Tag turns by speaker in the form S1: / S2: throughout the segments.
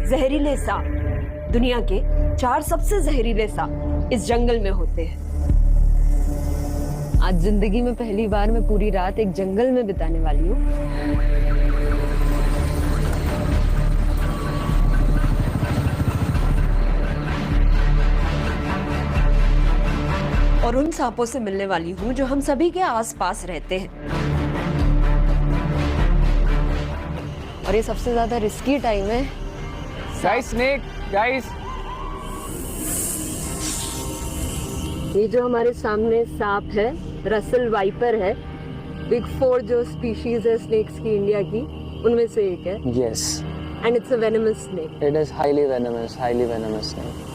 S1: जहरीले सांप, दुनिया के 4 सबसे जहरीले सांप इस जंगल में होते हैं। आज जिंदगी में पहली बार मैं पूरी रात एक जंगल में बिताने वाली हूँ। और उन सांपों से मिलने वाली हूँ जो हम सभी के आसपास रहते हैं। और ये सबसे ज्यादा रिस्की टाइम है।
S2: Guys, snake, guys.
S1: ये जो हमारे सामने सांप है, रसल वाइपर है। बिग 4 जो स्पीशीज है स्नेक्स की इंडिया की, उनमें से एक है।
S2: Yes.
S1: And it's a venomous snake.
S2: It is highly venomous snake.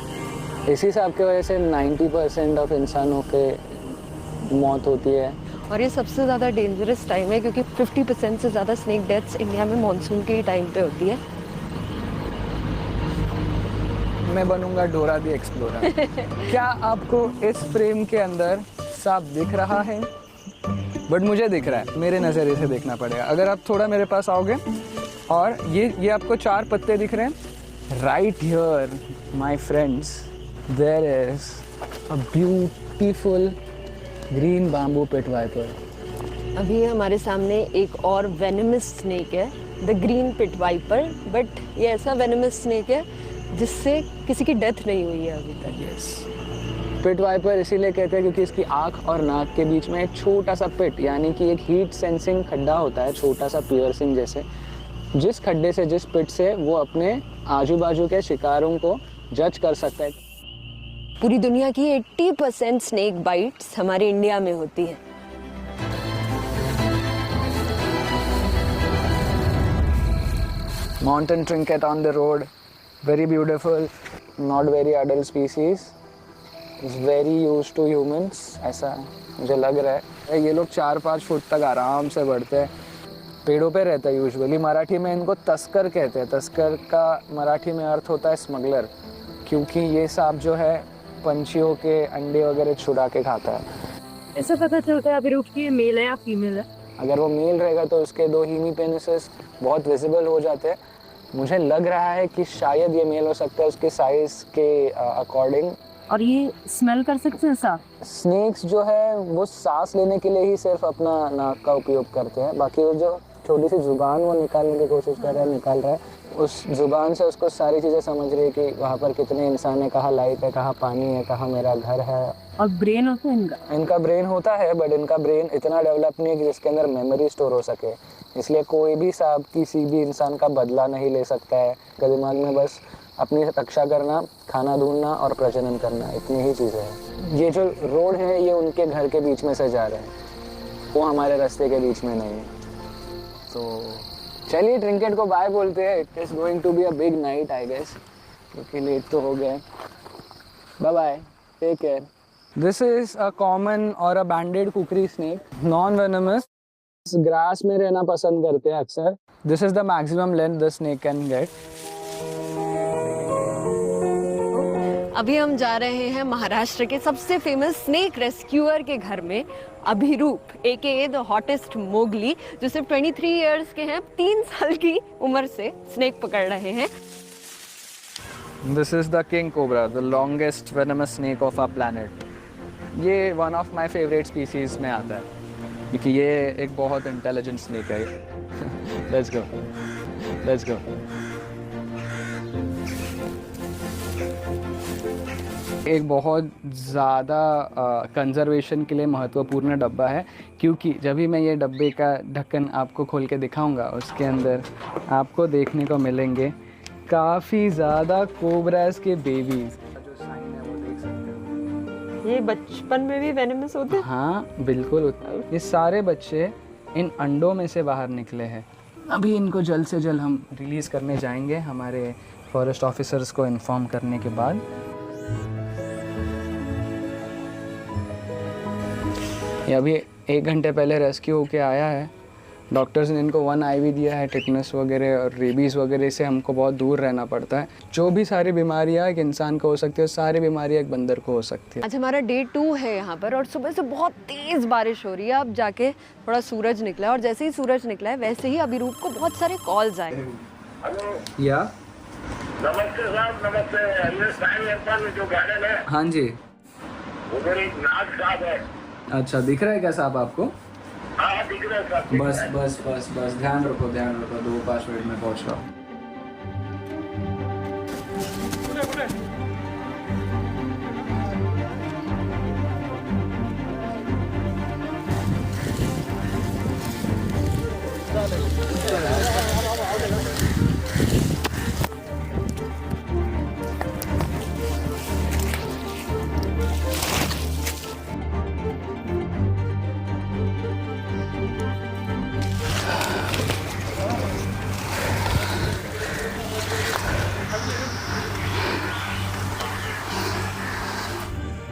S2: इसी सांप की वजह से 90% ऑफ इंसानों के मौत होती है।
S1: और ये सबसे ज़्यादा डेंजरस टाइम है क्योंकि 50% से ज़्यादा स्नेक डेथ्स इंडिया में मानसून के ही टाइम पे होती है।
S2: मैं बनूंगा डोरा दी एक्सप्लोरर। क्या आपको इस फ्रेम के अंदर सांप दिख रहा है? बट मुझे दिख रहा है, मेरे नज़रिए से देखना पड़ेगा। अगर आप थोड़ा मेरे पास आओगे और ये आपको 4 पत्ते दिख रहे हैं। Right here my friends, there is a beautiful green bamboo pit viper.
S1: अभी हमारे सामने एक और वेनमस स्नेक है, the green pit viper. But ये ऐसा वेनमस स्नेक है जिससे किसी की डेथ नहीं हुई है अभी तक।
S2: यस, पिट वाइपर इसीलिए कहते हैं क्योंकि इसकी आँख और नाक के बीच में एक छोटा सा पिट, यानी कि एक हीट सेंसिंग खड्डा होता है, छोटा सा पियर्सिंग जैसे। जिस खड्डे से, जिस पिट से वो अपने आजू बाजू के शिकारों को जज कर सकता है।
S1: पूरी दुनिया की 80% स्नेक बाइट्स हमारे इंडिया में होती है।
S2: Mountain trinket on the road, very beautiful, not very adult species, is very used to humans, ऐसा मुझे लग रहा है। ये लोग 4-5 फुट तक आराम से बढ़ते हैं, पेड़ों पे रहता है यूजुअली। मराठी में इनको तस्कर कहते हैं। तस्कर का मराठी में अर्थ होता है स्मगलर, क्योंकि ये सांप जो है पंछियों के अंडे वगैरह छुड़ा के खाता है।
S1: ऐसा पता चलता है अभिरूप की मेल है या फीमेल है?
S2: अगर वो मेल रहेगा तो उसके 2 हीमी पेनिसेस बहुत विजिबल हो जाते हैं। मुझे लग रहा है कि शायद ये मेल हो सकता है उसके साइज के अकॉर्डिंग।
S1: और ये स्मेल कर सकते हैं सांप?
S2: स्नेक्स जो है वो सांस लेने के लिए ही सिर्फ अपना नाक का उपयोग करते हैं। बाकी वो जो छोटी सी जुबान वो निकालने की कोशिश कर रहा है, निकाल रहा है। उस जुबान से उसको सारी चीज़ें समझ रही है कि वहाँ पर कितने इंसान है, कहाँ लाइट है, कहाँ पानी है, कहाँ मेरा घर है।
S1: और ब्रेन होता है इनका?
S2: इनका ब्रेन होता है, बट इनका ब्रेन इतना डेवलप नहीं है कि जिसके अंदर मेमोरी स्टोर हो सके। इसलिए कोई भी सांप किसी भी इंसान का बदला नहीं ले सकता है। के दिमाग में बस अपनी रक्षा करना, खाना ढूंढना और प्रजनन करना, इतनी ही चीज़ें हैं। ये जो रोड है ये उनके घर के बीच में से जा रहे हैं, वो हमारे रास्ते के बीच में नहीं है। तो चलिए ट्रिंकेट को बाय बोलते हैं। It is going to be a big night I guess, क्योंकि लेट तो हो गए। Bye bye, take care. This is a common और a banded kukri snake, non venomous, grass में रहना पसंद करते हैं अक्सर। This is the maximum length the snake can get.
S1: अभी हम जा रहे हैं महाराष्ट्र के सबसे फेमस स्नेक रेस्क्यूअर के घर में, Abhiroop AKA the hottest Mowgli, जो सिर्फ 23 इयर्स के हैं। 3 साल की उम्र से स्नेक पकड़ रहे हैं।
S2: This is the king cobra, the longest venomous snake of our planet. ये one of my favourite species में आता है क्योंकि ये एक बहुत इंटेलिजेंट स्नेक है। Let's go, let's go. एक बहुत ज़्यादा कंजर्वेशन के लिए महत्वपूर्ण डब्बा है, क्योंकि जब भी मैं ये डब्बे का ढक्कन आपको खोल के दिखाऊंगा उसके अंदर आपको देखने को मिलेंगे काफ़ी ज़्यादा कोबरास के बेबीज। जो साइन है वो देख सकते हो।
S1: ये बचपन में भी वेनमस होते हैं?
S2: हाँ बिल्कुल, ये सारे बच्चे इन अंडों में से बाहर निकले हैं। अभी इनको जल्द से जल्द हम रिलीज़ करने जाएंगे हमारे फॉरेस्ट ऑफिसर्स को इन्फॉर्म करने के बाद। ये अभी 1 घंटे पहले रेस्क्यू होके आया है। डॉक्टर्स ने इनको 1 IV दिया है। टिटनस वगैरह और रेबीज़ वगैरह से हमको बहुत दूर रहना पड़ता है। जो भी सारी बीमारियाँ एक इंसान को हो सकती है, सारी बीमारियाँ एक बंदर को हो सकती है।
S1: आज हमारा डे 2 है यहाँ पर और सुबह से बहुत तेज़ बारिश हो रही है। अब जाके थोड़ा सूरज निकला है और जैसे ही सूरज निकला है वैसे ही अभिरूप को बहुत सारे कॉल्स आए।
S2: या
S3: नमस्ते साहब, नमस्ते। ये साईं अरमान में जो गार्डन है
S4: हाँ जी।
S3: उधर एक नाग साहब है।
S4: अच्छा, दिख रहा है क्या साहब आपको?
S3: हाँ दिख रहा है साहब, दिख
S4: बस
S3: रहा है।
S4: बस बस बस ध्यान रखो 2-5 मिनट में पहुंच रहा हूँ।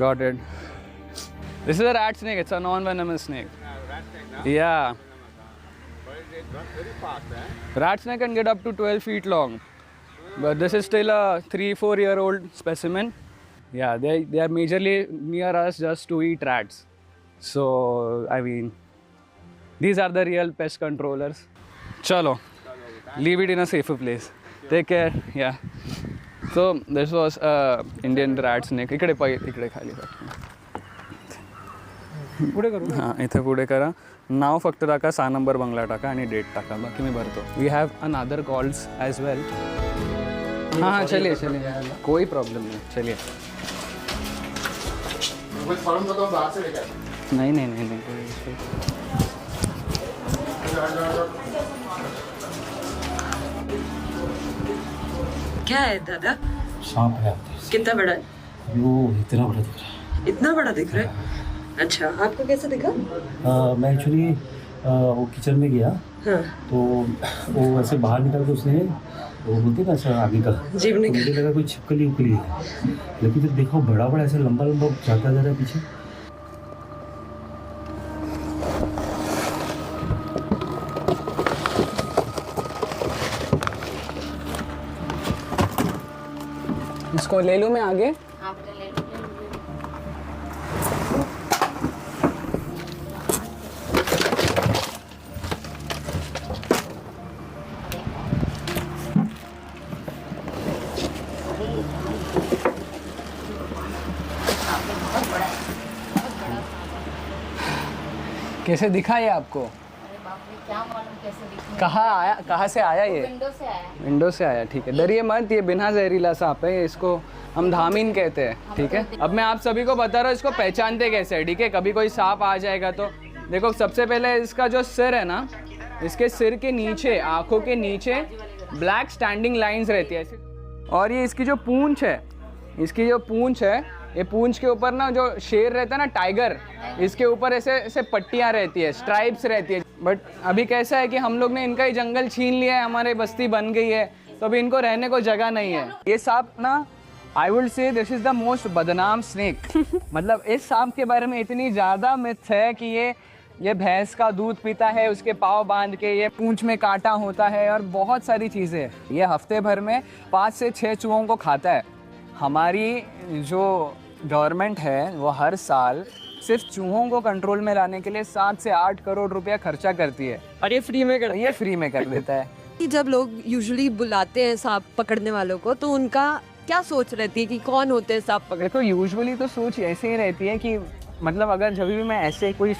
S4: Got it. This is a rat snake. It's a non-venomous snake.
S3: rat snake,
S4: Yeah.
S3: but it runs very fast,
S4: Rat snake can get up to 12 feet long. But this is still a 3-4 year old specimen. Yeah, they are majorly near us just to eat rats. So, I mean, these are the real pest controllers. Chalo, leave it in a safer place. Take care. Yeah. So, this was Indian rat snake. इकडे खाली पुढे करू हां इथे पुढे करा नाव फक्त टाका 6 नंबर बंगला टाका आणि डेट टाका बाकी मी भरतो we have another calls as well हाँ हाँ चलिए कोई प्रॉब्लम नहीं चलिए नहीं
S1: क्या है दादा?
S5: सांप है।
S1: कितना बड़ा है?
S5: वो इतना बड़ा दिख रहा है।
S1: इतना बड़ा दिख रहा है? अच्छा, आपको कैसे दिखा?
S5: मैं एक्चुअली वो किचन में गया
S1: हाँ।
S5: तो वो ऐसे बाहर निकल के उसने वो बोलते ना ऐसा आगे का
S1: जीभ
S5: तो
S1: निकाल।
S5: मुझे लगा कोई छिपकली उपकली है, लेकिन जब देखो बड़ा बड़ा ऐसे लंबा लंबा जाता जा रहा है पीछे।
S4: इसको ले लूँ मैं आगे कैसे दिखा ये आपको?
S6: क्या मालूम कैसे दिखने।
S4: कहाँ से आया ये? विंडो से आया। ठीक है, डरिए मत, ये बिना जहरीला सांप है, इसको हम धामीन कहते हैं। ठीक है, अब मैं आप सभी को बता रहा हूँ इसको पहचानते कैसे है। ठीक है, कभी कोई सांप आ जाएगा तो देखो, सबसे पहले इसका जो सिर है ना, इसके सिर के नीचे, आँखों के नीचे ब्लैक स्टैंडिंग लाइन्स रहती है। और ये इसकी जो पूंछ है, ये पूंछ के ऊपर ना जो शेर रहता है ना, टाइगर, इसके ऊपर ऐसे ऐसे पट्टियाँ रहती है, स्ट्राइप्स रहती है। बट अभी कैसा है कि हम लोग ने इनका ही जंगल छीन लिया है, हमारी बस्ती बन गई है, तो अभी इनको रहने को जगह नहीं है। ये सांप ना, I would say this is the most बदनाम स्नेक। मतलब इस सांप के बारे में इतनी ज़्यादा मिथ है कि ये भैंस का दूध पीता है, उसके पाँव बांध के, ये पूंछ में कांटा होता है और बहुत सारी चीज़ें। ये हफ्ते भर में 5 से 6 चूहों को खाता है। हमारी जो गवर्नमेंट है वो हर साल सिर्फ चूहों को कंट्रोल में लाने के लिए 7 से 8 करोड़ रुपया खर्चा करती है, और ये फ्री में कर देता है।
S1: कि जब लोग यूजुअली बुलाते हैं सांप पकड़ने वालों को, तो उनका क्या सोच रहती है कि कौन होते हैं सांप पकड़?
S4: देखो, यूजुअली तो सोच ऐसे ही रहती है कि मतलब अगर जब भी मैं ऐसे कोई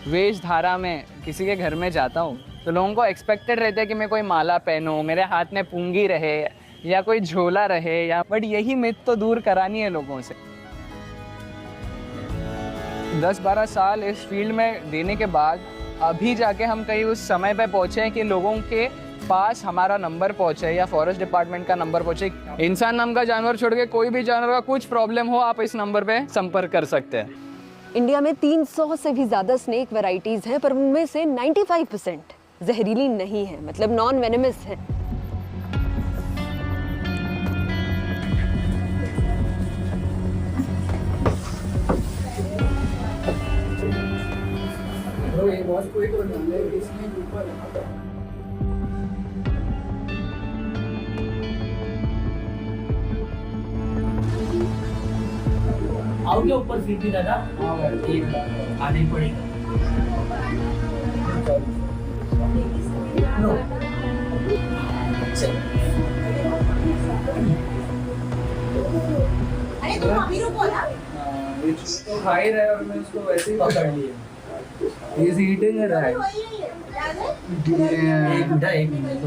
S4: वेश धारा में किसी के घर में जाता हूँ तो लोगों को एक्सपेक्टेड रहता है कि मैं कोई माला पहनूं, मेरे हाथ में पुंगी रहे या कोई झोला रहे, या बट यही मिथ तो दूर करानी है लोगों से। 10-12 साल इस फील्ड में देने के बाद अभी जाके हम कहीं उस समय पे पहुँचे हैं कि लोगों के पास हमारा नंबर पहुँचे या फॉरेस्ट डिपार्टमेंट का नंबर पहुँचे। इंसान नाम का जानवर छोड़ के कोई भी जानवर का कुछ प्रॉब्लम हो, आप इस नंबर पे संपर्क कर सकते हैं।
S1: इंडिया में 300 से भी ज़्यादा स्नेक वैरायटीज़ हैं, पर उनमें से 95% जहरीली नहीं है, मतलब नॉन वेनेमस है।
S7: आओ क्या ऊपर सीधी दादा? आने ही पड़ेगा। नो।
S6: अरे तुम अभी रुको ना।
S4: तो खा ही रहा है और मैं उसको वैसे ही पकड़ लिया। He is eating a rat.
S7: एक मिनट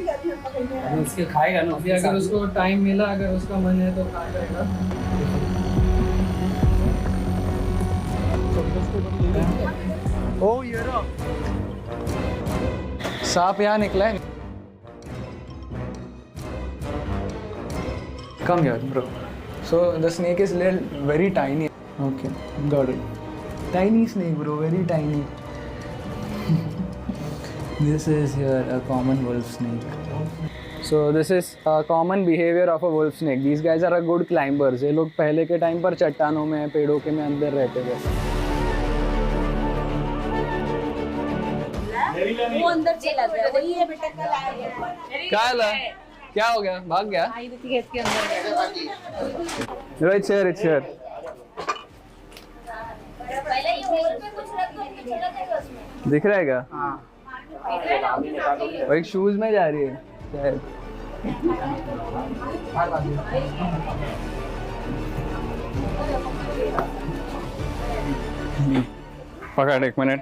S7: अभी उसके खाएगा ना
S4: अभी अगर उसको टाइम मिला, अगर उसका मन है तो खा जाएगा। ओ ये रहा सांप यहाँ निकला है। Come here, bro. So the snake is very tiny. Okay, got it. Tiny snake, bro, very tiny. This is here a common wolf snake. So this is a common behavior of a wolf snake. These guys are a good climbers. ये लोग पहले के time पर चट्टानों में, पेड़ों के में अंदर रहते थे।
S6: वो अंदर चला गया, वही है बेटा, कल आया।
S4: क्या हाल है? क्या हो गया? भाग गया?
S6: आई देखिए इसके अंदर।
S4: It's here, it's here.
S6: पहले ये होल पे कुछ रख दो, पीछे चला जाएगा उसमें।
S4: दिख रहा है क्या? वो एक शूज में जा रही है शायद। पकड़ एक मिनट।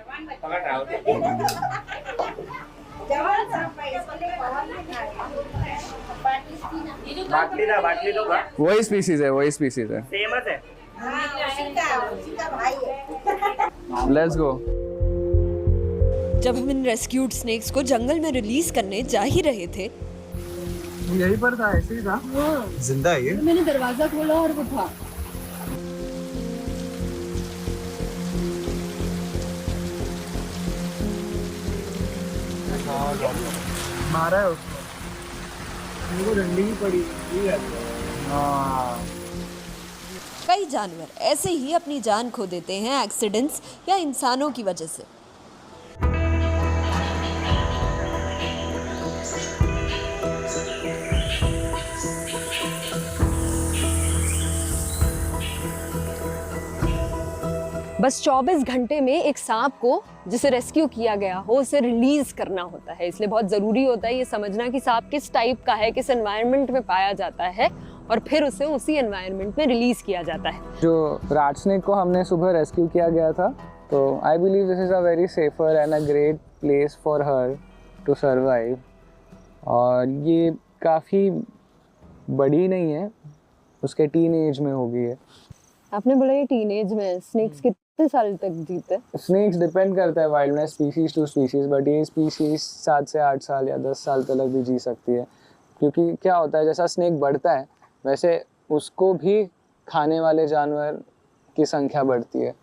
S3: बाटली दो का
S4: वही स्पीसीज है, वही स्पीसीज है।
S3: फेमस है।
S4: लेट्स गो।
S1: जब हम इन रेस्क्यूड स्नेक्स को जंगल में रिलीज करने जा ही रहे थे,
S4: यही पर था, ऐसे ही था।
S5: जिंदा है ये?
S6: मैंने दरवाजा खोला और वो था।
S4: मारा है उसको, मेरे को डंडी ही पड़ी। हाँ,
S1: कई जानवर ऐसे ही अपनी जान खो देते हैं एक्सीडेंट्स या इंसानों की वजह से। बस 24 घंटे में एक सांप को जिसे रेस्क्यू किया गया हो उसे रिलीज करना होता है, इसलिए बहुत ज़रूरी होता है ये समझना कि सांप किस टाइप का है, किस एनवायरनमेंट में पाया जाता है और फिर उसे उसी एनवायरनमेंट में रिलीज किया जाता है।
S4: जो राट स्नेक को हमने सुबह रेस्क्यू किया गया था, तो I believe this is a very safer and a great place for her to survive. और ये काफ़ी बड़ी नहीं है, उसके टीन एज में होगी है।
S1: आपने बोला ये टीनेज में स्नेक्स कितने साल तक जीते?
S4: स्नेक्स डिपेंड करता है wildness, species to species, but ये स्पीसीज 7 से 8 साल या 10 साल तक भी जी सकती है। क्योंकि क्या होता है, जैसा स्नेक बढ़ता है वैसे उसको भी खाने वाले जानवर की संख्या बढ़ती है।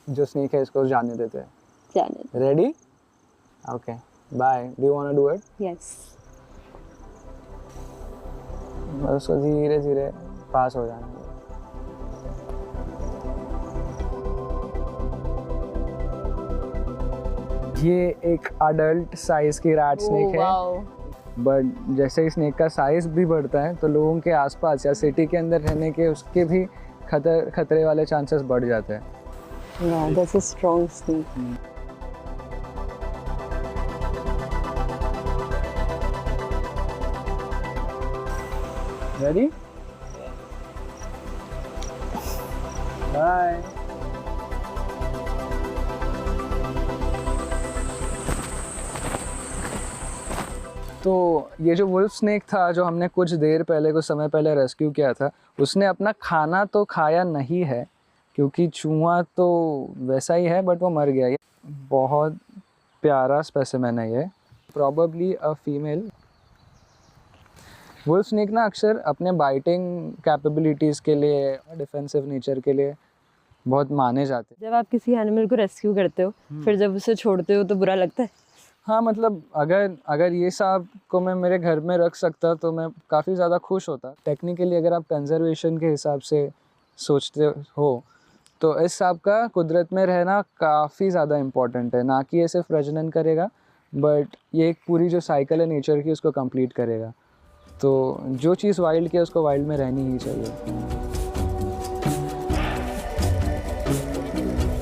S4: जो स्नेक है इसको जाने देते हैं।
S1: जाने।
S4: Ready? Okay, bye. Do you want to do it?
S1: Yes.
S4: उसको धीरे धीरे पास हो जाने दो। ये एक अडल्ट साइज की रैट स्नेक है, बट जैसे ही स्नेक का साइज भी बढ़ता है तो लोगों के आसपास या सिटी के अंदर रहने के उसके भी खतरे वाले चांसेस बढ़ जाते हैं।
S1: That's a strong snake.
S4: Ready? Bye. तो ये जो वुल्फ स्नेक था जो हमने कुछ देर पहले, कुछ समय पहले रेस्क्यू किया था, उसने अपना खाना तो खाया नहीं है क्योंकि चूहा तो वैसा ही है, बट वो मर गया। ये बहुत प्यारा स्पेसिमेन है ये, probably a female. Wolf snake ना अक्सर अपने बाइटिंग कैपेबिलिटीज़ के लिए, डिफेंसिव नेचर के लिए बहुत माने जाते हैं।
S1: जब आप किसी एनिमल को रेस्क्यू करते हो फिर जब उसे छोड़ते हो तो बुरा लगता है?
S4: हाँ, मतलब अगर ये सांप को मैं मेरे घर में रख सकता तो मैं काफ़ी ज़्यादा खुश होता। टेक्निकली अगर आप कंजर्वेशन के हिसाब से सोचते हो तो इस सांप का कुदरत में रहना काफ़ी ज़्यादा इम्पॉर्टेंट है। ना कि ये सिर्फ प्रजनन करेगा, बट ये एक पूरी जो साइकिल है नेचर की उसको कंप्लीट करेगा। तो जो चीज़ वाइल्ड की है उसको वाइल्ड में रहनी ही चाहिए।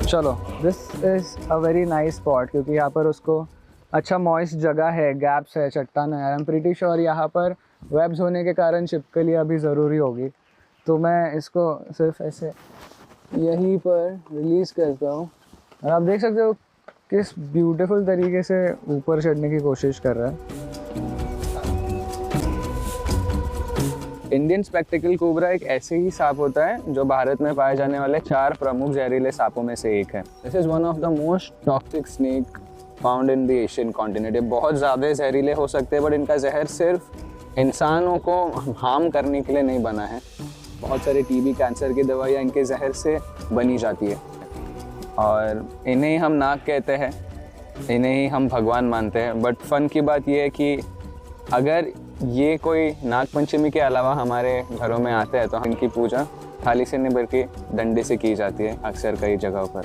S4: चलो, this is a very nice spot क्योंकि यहाँ पर उसको अच्छा मॉइस्ट जगह है, गैप्स है, चट्टान है। आई एम प्रीटी श्योर यहाँ पर वेब्स होने के कारण छिपकली अभी ज़रूरी होगी, तो मैं इसको सिर्फ ऐसे यहीं पर रिलीज़ करता हूँ और आप देख सकते हो किस ब्यूटीफुल तरीके से ऊपर चढ़ने की कोशिश कर रहा है। इंडियन स्पेक्टिकल कोबरा एक ऐसे ही सांप होता है जो भारत में पाए जाने वाले 4 प्रमुख जहरीले सांपों में से एक है। This is one of the most toxic snake found in the Asian continent. ये बहुत ज़्यादा जहरीले हो सकते हैं, बट इनका जहर सिर्फ इंसानों को हार्म करने के लिए नहीं बना है। बहुत सारे टीबी, कैंसर की दवाइयाँ इनके जहर से बनी जाती है और इन्हें ही हम नाग कहते हैं, इन्हें ही हम भगवान मानते हैं। बट फ़न की बात यह है कि अगर ये कोई नाग पंचमी के अलावा हमारे घरों में आते हैं तो इनकी पूजा थाली से नहीं बल्कि डंडे से की जाती है अक्सर कई जगहों पर।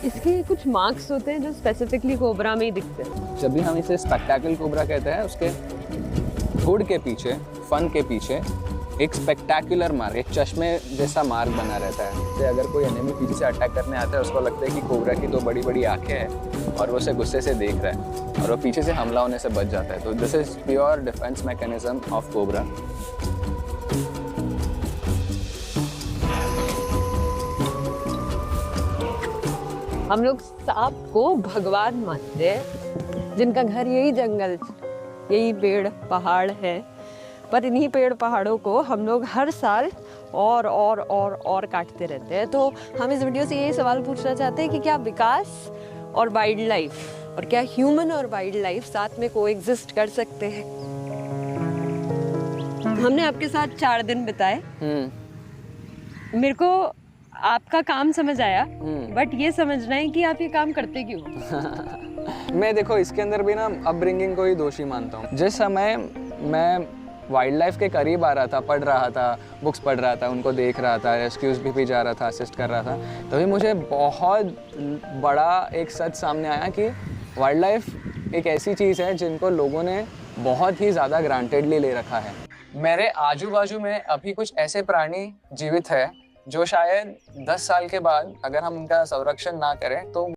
S1: इसके कुछ मार्क्स होते हैं जो स्पेसिफिकली कोबरा में ही दिखते हैं।
S4: जब भी हम इसे स्पेक्टाकल कोबरा कहते हैं, उसके गुड के पीछे, फन के पीछे एक स्पेक्टाकुलर मार्क, एक चश्मे जैसा मार्क बना रहता है। तो अगर कोई एनिमी पीछे से अटैक करने आता है, उसको लगता है कि कोबरा की तो बड़ी बड़ी आंखें हैं और वो उसे गुस्से से देख रहा है और वो पीछे से हमला होने से बच जाता है। तो this is pure defence mechanism of cobra.
S1: हम लोग सांप को भगवान मानते हैं, जिनका घर यही जंगल, यही पेड़ पहाड़ है। पर इन्हीं पेड़ पहाड़ों को हम लोग हर साल और काटते रहते हैं। तो हम इस वीडियो से यही सवाल पूछना चाहते हैं कि क्या विकास और वाइल्ड लाइफ, और क्या ह्यूमन और वाइल्ड लाइफ साथ में कोएग्जिस्ट कर सकते हैं? हमने आपके साथ 4 दिन बिताए। मेरे को आपका काम समझ आया, बट ये समझना है कि आप ये काम करते क्यों?
S4: मैं देखो इसके अंदर भी ना अपब्रिंगिंग को ही दोषी मानता हूँ। जिस समय मैं वाइल्ड लाइफ के करीब आ रहा था, पढ़ रहा था, बुक्स पढ़ रहा था, उनको देख रहा था, रेस्क्यूज भी जा रहा था, असिस्ट कर रहा था, तभी मुझे बहुत बड़ा एक सच सामने आया कि वाइल्ड लाइफ एक ऐसी चीज़ है जिनको लोगों ने बहुत ही ज़्यादा ग्रांटेडली ले रखा है। मेरे आजू बाजू में अभी कुछ ऐसे प्राणी जीवित है जो शायद 10 साल के बाद अगर हम उनका संरक्षण ना करें तो